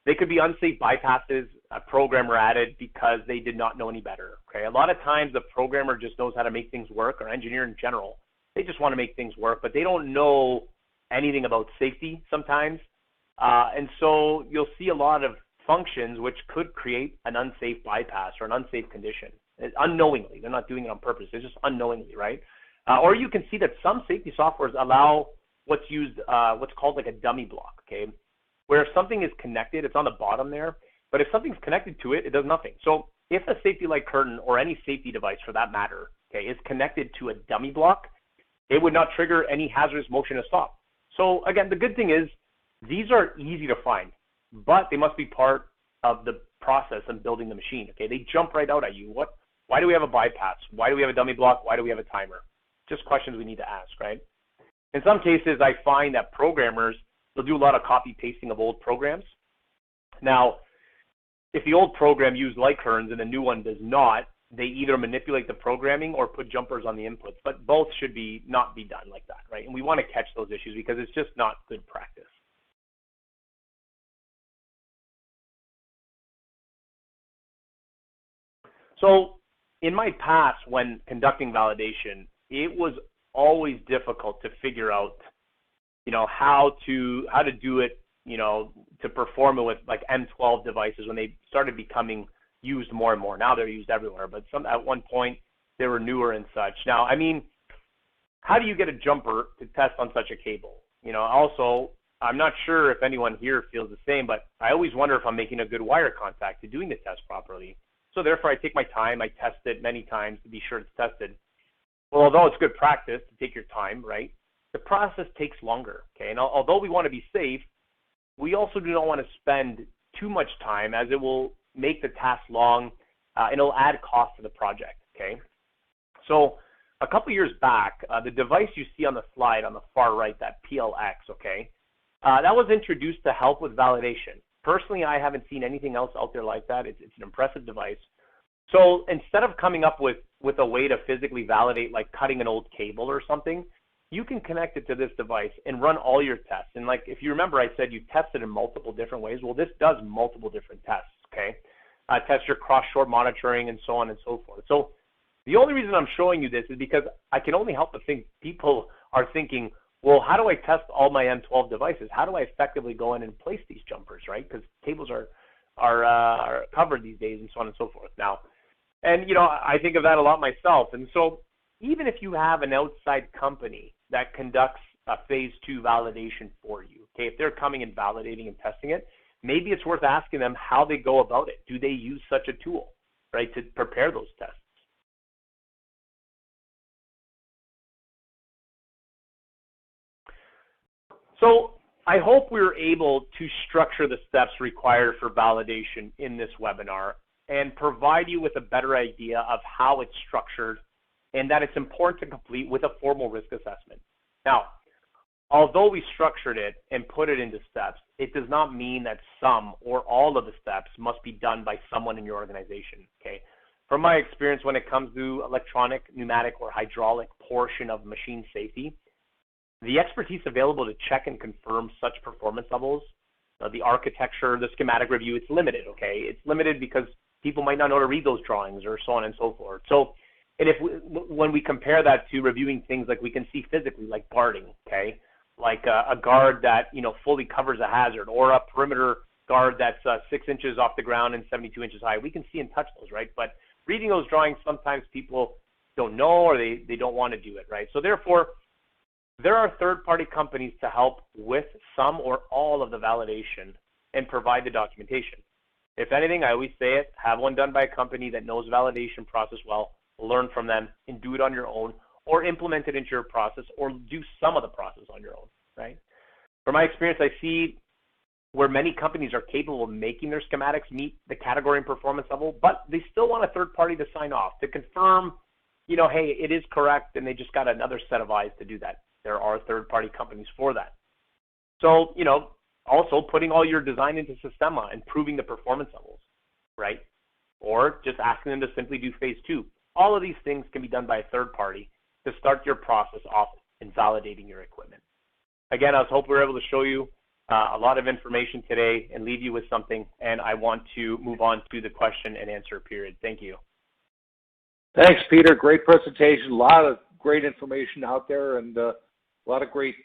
[SPEAKER 2] They could be unsafe bypasses a programmer added because they did not know any better. Okay, a lot of times the programmer just knows how to make things work, or engineer in general. They just want to make things work, but they don't know anything about safety sometimes. And so you'll see a lot of functions which could create an unsafe bypass or an unsafe condition unknowingly. They're not doing it on purpose. They're just unknowingly, right? Or you can see that some safety softwares allow what's called like a dummy block, okay? Where if something is connected, it's on the bottom there, but if something's connected to it, it does nothing. So if a safety light curtain or any safety device for that matter, okay, is connected to a dummy block, it would not trigger any hazardous motion to stop. So again, the good thing is these are easy to find, but they must be part of the process of building the machine, okay? They jump right out at you. Why do we have a bypass? Why do we have a dummy block? Why do we have a timer? Just questions we need to ask, right? In some cases, I find that programmers, they'll do a lot of copy pasting of old programs. Now, if the old program used light curtains and the new one does not, they either manipulate the programming or put jumpers on the inputs, but both should not be done like that, right? And we want to catch those issues because it's just not good practice. So in my past, when conducting validation, it was always difficult to figure out, how to do it, to perform it with like M12 devices when they started becoming used more and more. Now they're used everywhere, but at one point they were newer and such. Now, I mean, how do you get a jumper to test on such a cable? Also, I'm not sure if anyone here feels the same, but I always wonder if I'm making a good wire contact to doing the test properly. So therefore, I take my time, I test it many times to be sure it's tested. Well, although it's good practice to take your time, right, the process takes longer, okay? And although we want to be safe, we also do not want to spend too much time as it will make the task long and it'll add cost to the project, okay? So a couple years back, the device you see on the slide on the far right, that PLX, okay, that was introduced to help with validation. Personally, I haven't seen anything else out there like that. It's an impressive device. So instead of coming up with a way to physically validate, like cutting an old cable or something, you can connect it to this device and run all your tests. And like, if you remember, I said you test it in multiple different ways. Well, this does multiple different tests, okay? Test your cross-short monitoring and so on and so forth. So the only reason I'm showing you this is because I can only help to think people are thinking, well, how do I test all my M12 devices? How do I effectively go in and place these jumpers, right? Because cables are covered these days and so on and so forth now. And, I think of that a lot myself. And so even if you have an outside company that conducts a phase 2 validation for you, okay, if they're coming and validating and testing it, maybe it's worth asking them how they go about it. Do they use such a tool, right, to prepare those tests? So I hope we were able to structure the steps required for validation in this webinar and provide you with a better idea of how it's structured and that it's important to complete with a formal risk assessment. Now, although we structured it and put it into steps, it does not mean that some or all of the steps must be done by someone in your organization, okay? From my experience when it comes to electronic, pneumatic, or hydraulic portion of machine safety, the expertise available to check and confirm such performance levels, the architecture, the schematic review, it's limited, okay? It's limited because people might not know to read those drawings or so on and so forth. So, and when we compare that to reviewing things like we can see physically, like guarding, okay? Like a guard that, fully covers a hazard, or a perimeter guard that's 6 inches off the ground and 72 inches high. We can see and touch those, right? But reading those drawings, sometimes people don't know or they don't want to do it, right? So therefore, there are third-party companies to help with some or all of the validation and provide the documentation. If anything, I always say it, have one done by a company that knows validation process well, learn from them, and do it on your own, or implement it into your process, or do some of the process on your own, right? From my experience, I see where many companies are capable of making their schematics meet the category and performance level, but they still want a third party to sign off, to confirm, hey, it is correct, and they just got another set of eyes to do that. There are third-party companies for that. So, also putting all your design into Sistema and proving the performance levels, right? Or just asking them to simply do phase 2. All of these things can be done by a third party to start your process off in validating your equipment. Again, I hope we were able to show you a lot of information today and leave you with something, and I want to move on to the question and answer period. Thank you.
[SPEAKER 1] Thanks, Peter. Great presentation. A lot of great information out there, and a lot of great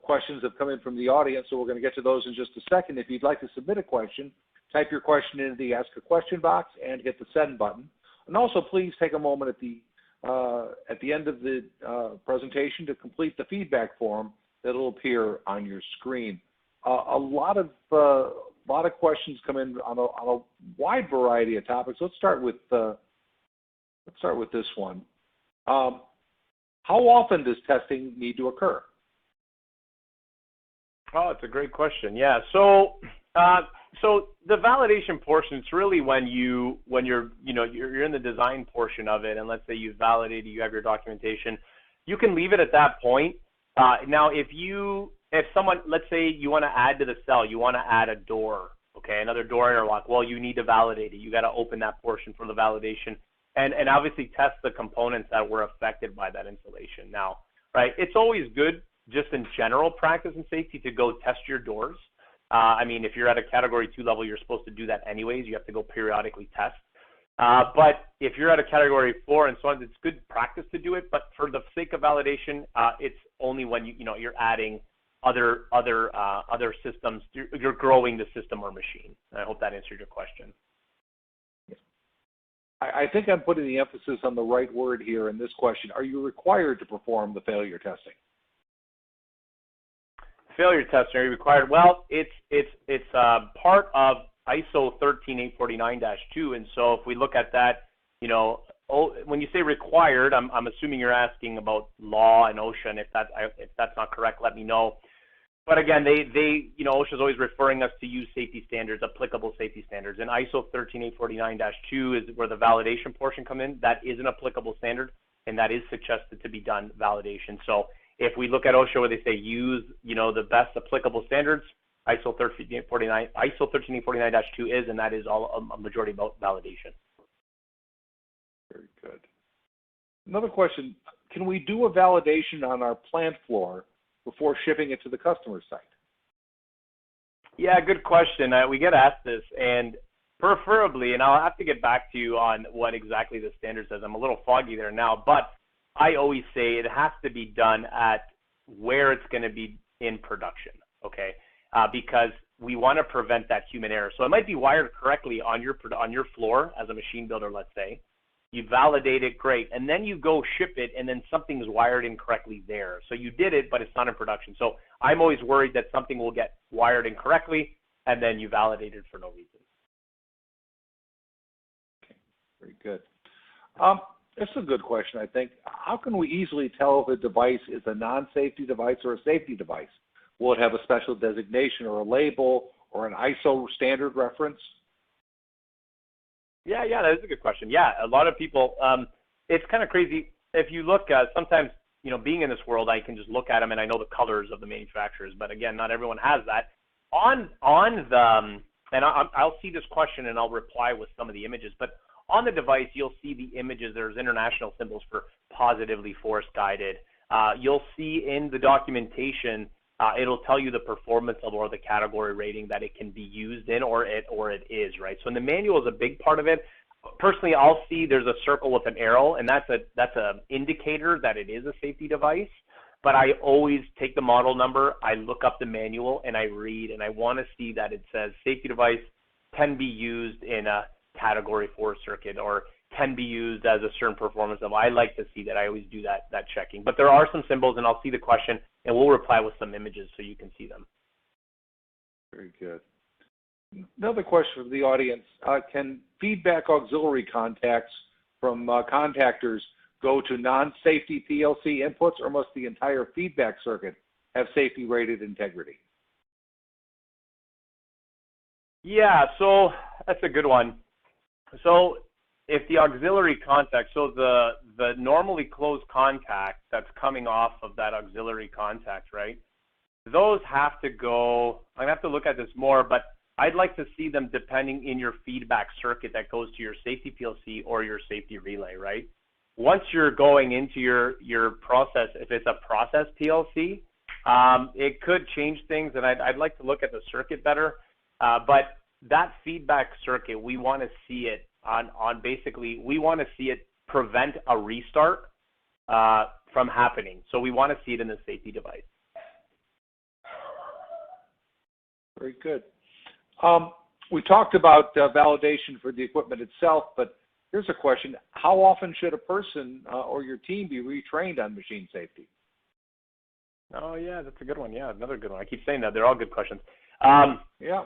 [SPEAKER 1] questions have come in from the audience, so we're going to get to those in just a second. If you'd like to submit a question, type your question into the Ask a Question box and hit the Send button. And also, please take a moment at the end of the presentation to complete the feedback form that will appear on your screen. A lot of questions come in on a wide variety of topics. Let's start with this one. How often does testing need to occur?
[SPEAKER 2] Oh, it's a great question. Yeah. So the validation portion, it's really when you're in the design portion of it, and let's say you've validated, you have your documentation, you can leave it at that point. Now, if someone, let's say you want to add to the cell, you want to add a door, okay, another door interlock. Well, you need to validate it. You got to open that portion for the validation. And obviously test the components that were affected by that installation. Now, right, it's always good just in general practice and safety to go test your doors. If you're at a category 2 level, you're supposed to do that anyways. You have to go periodically test. But if you're at a category 4 and so on, it's good practice to do it. But for the sake of validation, it's only when you're adding other systems. You're growing the system or machine. I hope that answered your question.
[SPEAKER 1] I think I'm putting the emphasis on the right word here in this question. Are you required to perform the failure testing?
[SPEAKER 2] Failure testing, are you required? Well, it's part of ISO 13849-2, and so if we look at that, when you say required, I'm assuming you're asking about law and OSHA, and if that's not correct, let me know. But again, OSHA is always referring us to use safety standards, applicable safety standards. And ISO 13849-2 is where the validation portion come in. That is an applicable standard, and that is suggested to be done validation. So if we look at OSHA where they say use, the best applicable standards, ISO 13849-2 is, and that is all a majority about validation.
[SPEAKER 1] Very good. Another question: can we do a validation on our plant floor before shipping it to the customer site?
[SPEAKER 2] Yeah, good question. We get asked this, and preferably, and I'll have to get back to you on what exactly the standard says. I'm a little foggy there now, but I always say it has to be done at where it's going to be in production, okay? Because we want to prevent that human error. So it might be wired correctly on your floor as a machine builder, let's say. You validate it, great, and then you go ship it, and then something's wired incorrectly there. So you did it, but it's not in production. So I'm always worried that something will get wired incorrectly, and then you validate it for no reason.
[SPEAKER 1] Okay, very good. This is a good question, I think. How can we easily tell if a device is a non-safety device or a safety device? Will it have a special designation or a label or an ISO standard reference?
[SPEAKER 2] Yeah, that is a good question. Yeah, a lot of people, it's kind of crazy. If you look, sometimes, being in this world, I can just look at them and I know the colors of the manufacturers, but again, not everyone has that. And I'll see this question and I'll reply with some of the images, but on the device, you'll see the images. There's international symbols for positively force guided. You'll see in the documentation, it'll tell you the performance level or the category rating that it can be used in, or it is, right? So in the manual is a big part of it. Personally, I'll see there's a circle with an arrow, and that's an indicator that it is a safety device. But I always take the model number, I look up the manual, and I read, and I want to see that it says safety device can be used in a category 4 circuit or can be used as a certain performance level. I like to see that. I always do that checking. But there are some symbols, and I'll see the question, and we'll reply with some images so you can see them.
[SPEAKER 1] Very good. Another question from the audience. Can feedback auxiliary contacts from contactors go to non-safety PLC inputs, or must the entire feedback circuit have safety rated integrity?
[SPEAKER 2] Yeah, so that's a good one. So if the auxiliary contact, so the normally closed contact that's coming off of that auxiliary contact, right? Those have to go, I'm gonna have to look at this more, but I'd like to see them depending in your feedback circuit that goes to your safety PLC or your safety relay, right? Once you're going into your process, if it's a process PLC, it could change things, and I'd like to look at the circuit better. But that feedback circuit, we want to see it on basically, we want to see it prevent a restart from happening. So we want to see it in the safety device.
[SPEAKER 1] Very good. We talked about validation for the equipment itself, but here's a question. How often should a person or your team be retrained on machine safety?
[SPEAKER 2] Oh, yeah, that's a good one. Yeah, another good one. I keep saying that. They're all good questions.
[SPEAKER 1] Yeah.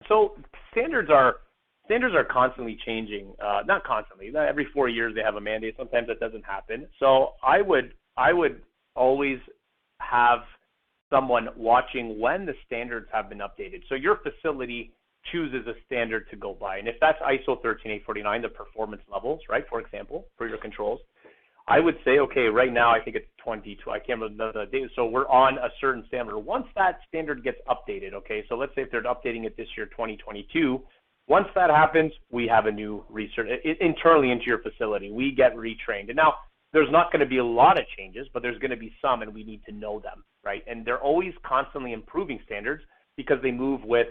[SPEAKER 2] So standards are constantly changing. Not constantly. Every 4 years they have a mandate. Sometimes that doesn't happen. So I would always have someone watching when the standards have been updated. So your facility chooses a standard to go by. And if that's ISO 13849, the performance levels, right, for example, for your controls, I would say, okay, right now I think it's 22. I can't remember the date. So we're on a certain standard. Once that standard gets updated, okay, so let's say if they're updating it this year, 2022, once that happens, we have a new research internally into your facility. We get retrained. And now there's not going to be a lot of changes, but there's going to be some, and we need to know them, right? And they're always constantly improving standards because they move with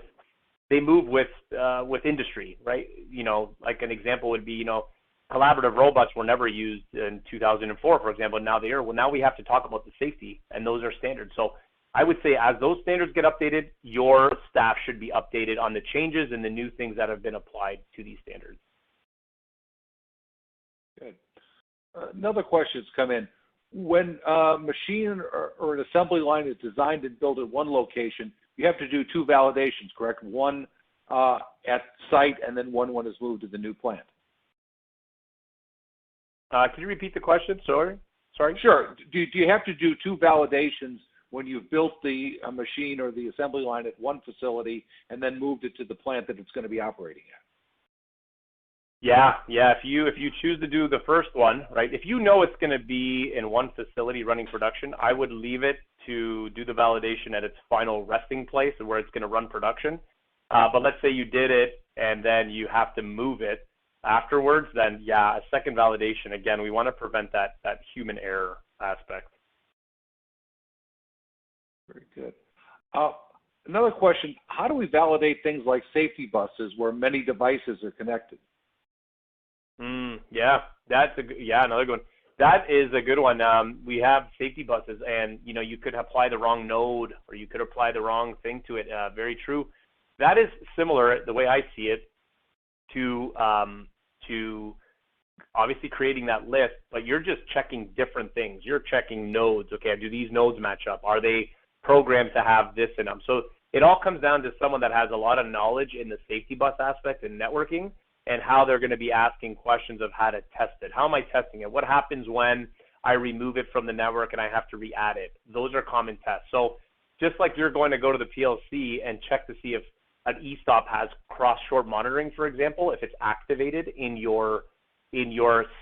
[SPEAKER 2] industry, right? You know, like an example would be, you know, collaborative robots were never used in 2004, for example. Now they are. Well, now we have to talk about the safety, and those are standards. So I would say as those standards get updated, your staff should be updated on the changes and the new things that have been applied to these standards.
[SPEAKER 1] Good. Another question's come in. When a machine or an assembly line is designed and built at one location, you have to do two validations, correct? One at site, and then one when it's moved to the new plant.
[SPEAKER 2] Can you repeat the question? Sorry.
[SPEAKER 1] Sure. Do you have to do two validations when you've built the machine or the assembly line at one facility and then moved it to the plant that it's going to be operating at?
[SPEAKER 2] Yeah. If you choose to do the first one, right? If you know it's going to be in one facility running production, I would leave it to do the validation at its final resting place where it's going to run production. But let's say you did it and then you have to move it afterwards, then yeah, a second validation. Again, we want to prevent that human error aspect.
[SPEAKER 1] Very good. Another question: how do we validate things like safety buses where many devices are connected?
[SPEAKER 2] Yeah, another good one. That is a good one. We have safety buses, and you know, you could apply the wrong node or you could apply the wrong thing to it. Very true. That is similar, the way I see it, to obviously creating that list, but you're just checking different things. You're checking nodes. Okay, do these nodes match up? Are they programmed to have this in them? So it all comes down to someone that has a lot of knowledge in the safety bus aspect and networking, and how they're going to be asking questions of how to test it. How am I testing it? What happens when I remove it from the network and I have to re-add it? Those are common tests. So just like you're going to go to the PLC and check to see if an e-stop has cross-short monitoring, for example, if it's activated in your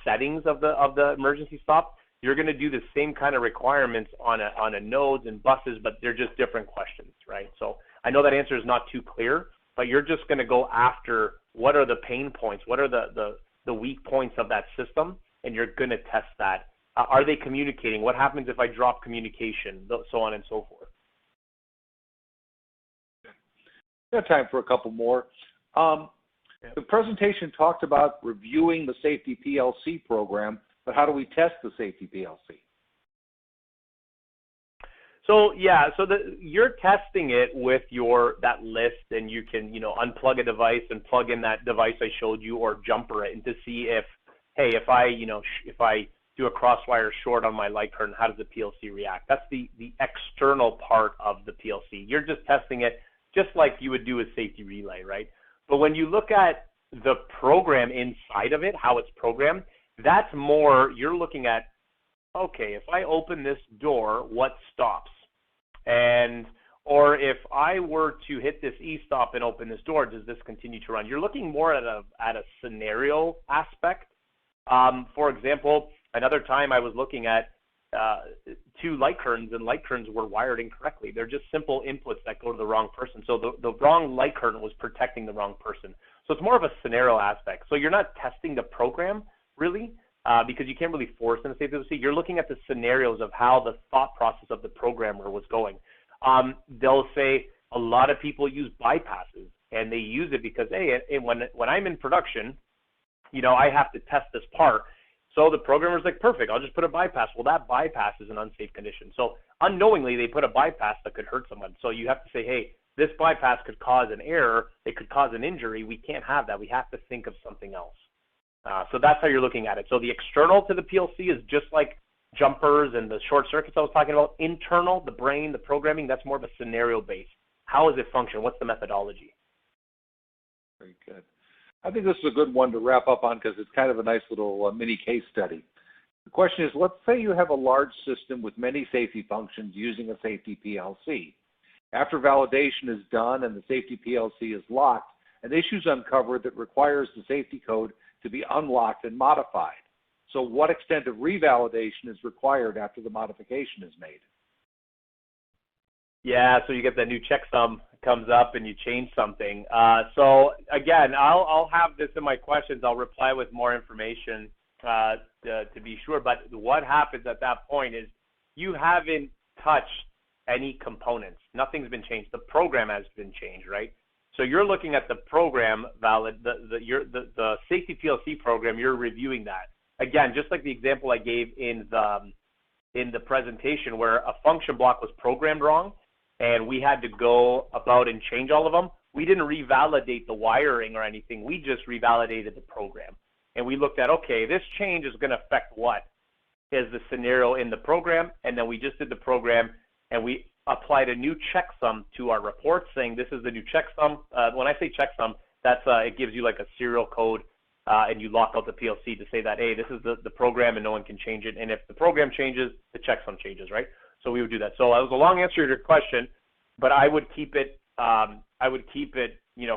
[SPEAKER 2] settings of the emergency stop, you're going to do the same kind of requirements on a nodes and buses, but they're just different questions, right? So I know that answer is not too clear, but you're just going to go after what are the pain points, what are the weak points of that system, and you're going to test that. Are they communicating? What happens if I drop communication? So on and so forth.
[SPEAKER 1] Got time for a couple more. The presentation talked about reviewing the safety PLC program, but how do we test the safety PLC?
[SPEAKER 2] So yeah, you're testing it with that list, and you can unplug a device and plug in that device I showed you, or jumper it, and to see if hey, if I, if I do a crosswire short on my light curtain, how does the PLC react? That's the external part of the PLC. You're just testing it just like you would do a safety relay, right? But when you look at the program inside of it, how it's programmed, that's more, you're looking at, okay, if I open this door, what stops? Or if I were to hit this e-stop and open this door, does this continue to run? You're looking more at a scenario aspect. For example, another time I was looking at 2 light curtains, and light curtains were wired incorrectly. They're just simple inputs that go to the wrong person. So the wrong light curtain was protecting the wrong person. So it's more of a scenario aspect. So you're not testing the program, really, because you can't really force them to say PLC. You're looking at the scenarios of how the thought process of the programmer was going. They'll say a lot of people use bypasses, and they use it because, hey, when I'm in production, I have to test this part. So the programmer's like, perfect, I'll just put a bypass. Well, that bypass is an unsafe condition. So unknowingly, they put a bypass that could hurt someone. So you have to say, hey, this bypass could cause an error. It could cause an injury. We can't have that. We have to think of something else. So that's how you're looking at it. So the external to the PLC is just like jumpers and the short circuits I was talking about. Internal, the brain, the programming, that's more of a scenario base. How does it function? What's the methodology?
[SPEAKER 1] Very good. I think this is a good one to wrap up on because it's kind of a nice little mini case study. The question is, let's say you have a large system with many safety functions using a safety PLC. After validation is done and the safety PLC is locked, an issue is uncovered that requires the safety code to be unlocked and modified. So what extent of revalidation is required after the modification is made?
[SPEAKER 2] Yeah, so you get that new checksum comes up and you change something. So again, I'll have this in my questions. I'll reply with more information to be sure. But what happens at that point is you haven't touched any components. Nothing's been changed. The program has been changed, right? So you're looking at the program the safety PLC program. You're reviewing that. Again, just like the example I gave in the presentation where a function block was programmed wrong and we had to go about and change all of them, we didn't revalidate the wiring or anything. We just revalidated the program. And we looked at, okay, this change is going to affect what is the scenario in the program, and then we just did the program and we applied a new checksum to our report saying this is the new checksum. When I say checksum, that's it gives you like a serial code and you lock out the PLC to say that, hey, this is the program and no one can change it. And if the program changes, the checksum changes, right? So we would do that. So that was a long answer to your question, but I would keep it,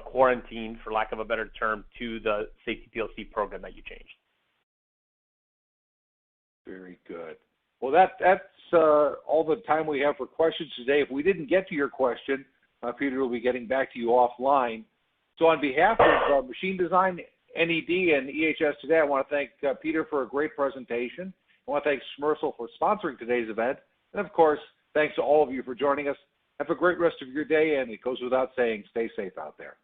[SPEAKER 2] quarantined, for lack of a better term, to the safety PLC program that you changed.
[SPEAKER 1] Very good. Well, that's all the time we have for questions today. If we didn't get to your question, Peter will be getting back to you offline. So on behalf of Machine Design, NED, and EHS Today, I want to thank Peter for a great presentation. I want to thank Schmersal for sponsoring today's event. And of course, thanks to all of you for joining us. Have a great rest of your day, and it goes without saying, stay safe out there.